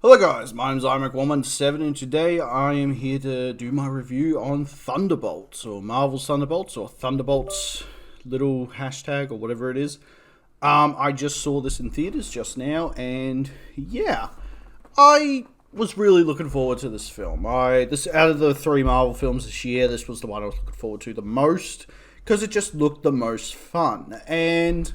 Hello guys, my name's iMac117 and today I am here to do my review on Thunderbolts, or Marvel Thunderbolts, or Thunderbolts little hashtag, or whatever it is. I just saw this in theaters just now, and yeah, I was really looking forward to this film. This out of the three Marvel films this year, this was the one I was looking forward to the most, because it just looked the most fun, and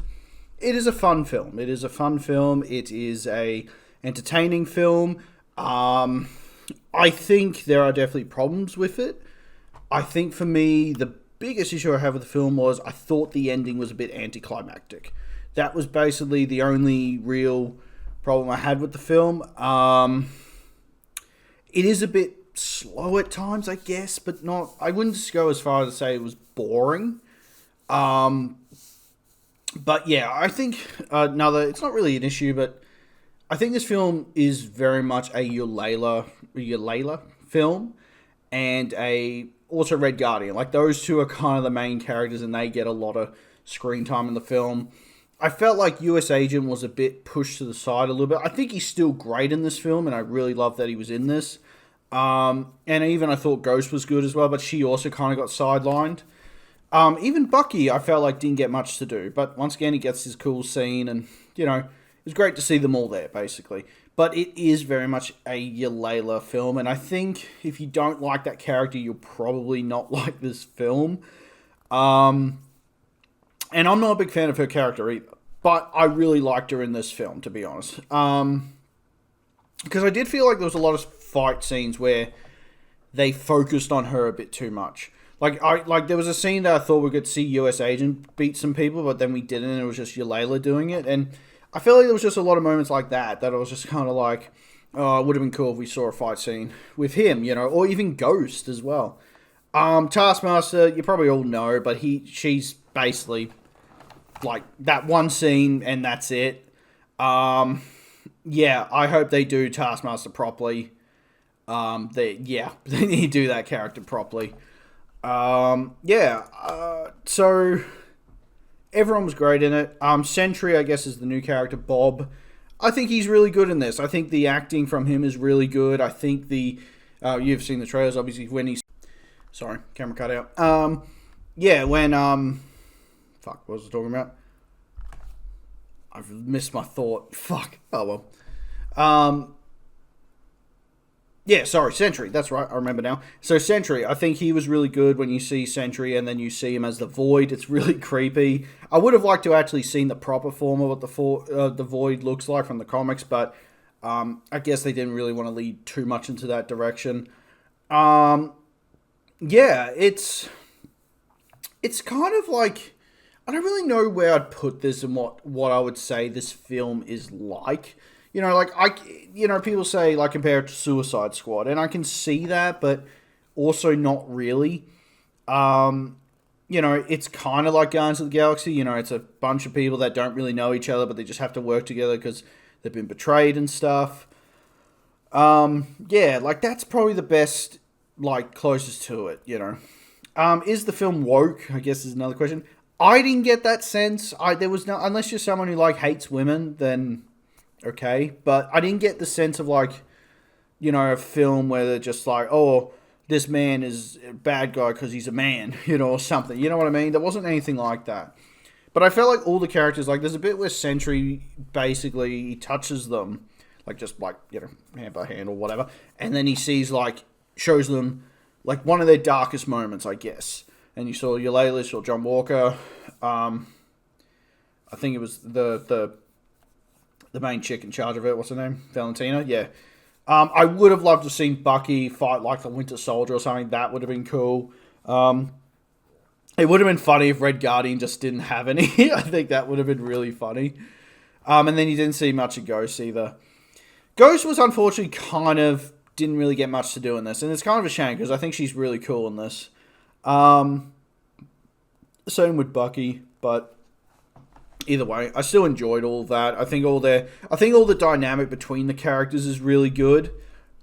it is a fun film. It is a fun film. It is a entertaining film. I think there are definitely problems with it. I think for me, the biggest issue I have with the film was I thought the ending was a bit anticlimactic. That was basically the only real problem I had with the film. It is a bit slow at times, I guess, but not. I wouldn't just go as far as to say it was boring. But yeah, I think it's not really an issue, but I think this film is very much a Yelena film, and also Red Guardian. Like, those two are kind of the main characters, and they get a lot of screen time in the film. I felt like US Agent was a bit pushed to the side a little bit. I think he's still great in this film, and I really love that he was in this. And even I thought Ghost was good as well, but she also kind of got sidelined. Even Bucky, I felt like didn't get much to do, but once again, he gets his cool scene, and it was great to see them all there, basically. But it is very much a Yelena film, and I think if you don't like that character, you'll probably not like this film. And I'm not a big fan of her character either, but I really liked her in this film, to be honest. Because I did feel like there was a lot of fight scenes where they focused on her a bit too much. Like there was a scene that I thought we could see US Agent beat some people, but then we didn't, and it was just Yelena doing it, and I feel like there was just a lot of moments like that I was just kind of like, oh, it would have been cool if we saw a fight scene with him, or even Ghost as well. Taskmaster, you probably all know, but she's basically like that one scene and that's it. Yeah, I hope they do Taskmaster properly. They need to do that character properly. So everyone was great in it. Sentry, I guess, is the new character, Bob. I think he's really good in this. I think the acting from him is really good. I think you've seen the trailers, obviously, when he's... Sorry, camera cut out. Fuck, what was I talking about? I've missed my thought. Fuck. Oh, well. Sentry. That's right. I remember now. So Sentry, I think he was really good when you see Sentry and then you see him as the Void. It's really creepy. I would have liked to actually seen the proper form of what the Void looks like from the comics, but I guess they didn't really want to lead too much into that direction. It's kind of like, I don't really know where I'd put this and what I would say this film is like. People say, like, compare it to Suicide Squad, and I can see that, but also not really. It's kind of like Guardians of the Galaxy. It's a bunch of people that don't really know each other, but they just have to work together because they've been betrayed and stuff. That's probably the best, closest to it, Is the film woke, I guess, is another question. I didn't get that sense. There was no, unless you're someone who, hates women, then... okay, but I didn't get the sense of, a film where they're just like, oh, this man is a bad guy because he's a man, or something. You know what I mean? There wasn't anything like that. But I felt like all the characters, there's a bit where Sentry basically he touches them, hand by hand or whatever, and then he sees, shows them, one of their darkest moments, I guess. And you saw Yelena, saw John Walker, I think it was the main chick in charge of it, what's her name? Valentina? Yeah. I would have loved to have seen Bucky fight like the Winter Soldier or something. That would have been cool. It would have been funny if Red Guardian just didn't have any. I think that would have been really funny. And then you didn't see much of Ghost either. Ghost was unfortunately didn't really get much to do in this. And it's kind of a shame because I think she's really cool in this. Same with Bucky, but... either way, I still enjoyed all of that. I think all the dynamic between the characters is really good.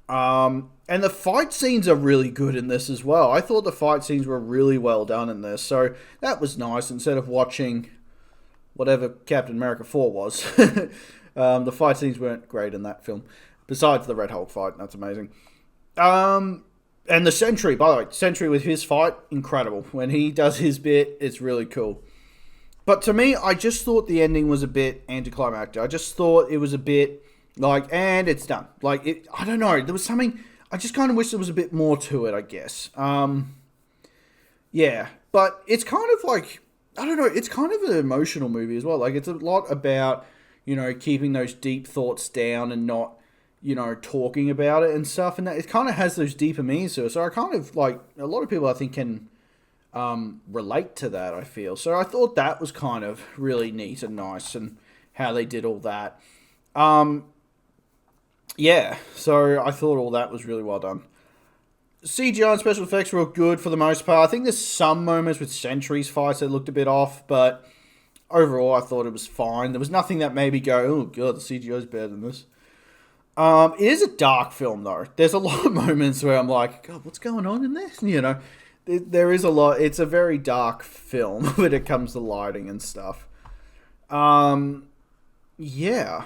And the fight scenes are really good in this as well. I thought the fight scenes were really well done in this. So that was nice instead of watching whatever Captain America 4 was. The fight scenes weren't great in that film. Besides the Red Hulk fight, that's amazing. And the Sentry, by the way, Sentry with his fight, incredible. When he does his bit, it's really cool. But to me, I just thought the ending was a bit anticlimactic. I just thought it was a bit like, and it's done. Like, I don't know. There was something, I just kind of wish there was a bit more to it, I guess. Yeah. But it's kind of like, I don't know, it's kind of an emotional movie as well. Like, it's a lot about, keeping those deep thoughts down and not, talking about it and stuff. And it kind of has those deeper meanings to it. So I kind of, like, a lot of people, I think, can relate to that, I feel. So I thought that was kind of really neat and nice, and how they did all that. Yeah, so I thought all that was really well done. CGI and special effects were good for the most part. I think there's some moments with Sentry's fights that looked a bit off, but overall I thought it was fine. There was nothing that made me go, oh god, the CGI is better than this. It is a dark film though. There's a lot of moments where I'm like, God, what's going on in this? There is a lot. It's a very dark film when it comes to lighting and stuff. Yeah.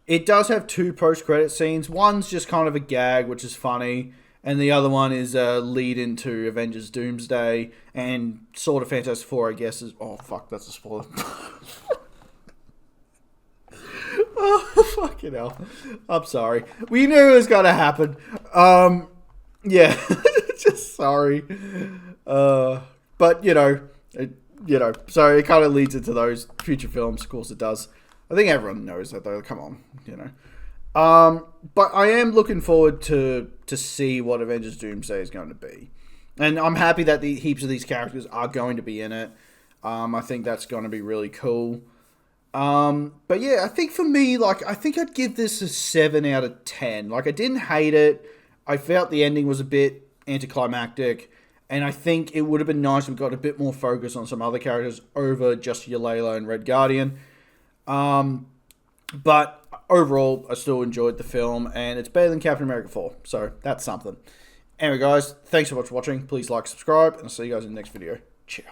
It does have 2 post-credit scenes. One's just kind of a gag, which is funny. And the other one is a lead into Avengers Doomsday. And sort of Fantastic Four, I guess, is... Oh, fuck, that's a spoiler. Oh, fucking hell. I'm sorry. We knew it was going to happen. Yeah. Just sorry. But, so it kind of leads into those future films. Of course it does. I think everyone knows that, though. Come on, But I am looking forward to see what Avengers Doomsday is going to be. And I'm happy that the heaps of these characters are going to be in it. I think that's going to be really cool. But yeah, I think for me, I think I'd give this a 7 out of 10. I didn't hate it. I felt the ending was a bit anticlimactic. And I think it would have been nice if we got a bit more focus on some other characters over just Yelena and Red Guardian. But overall, I still enjoyed the film, and it's better than Captain America 4, so that's something. Anyway, guys, thanks so much for watching. Please like, subscribe, and I'll see you guys in the next video. Ciao.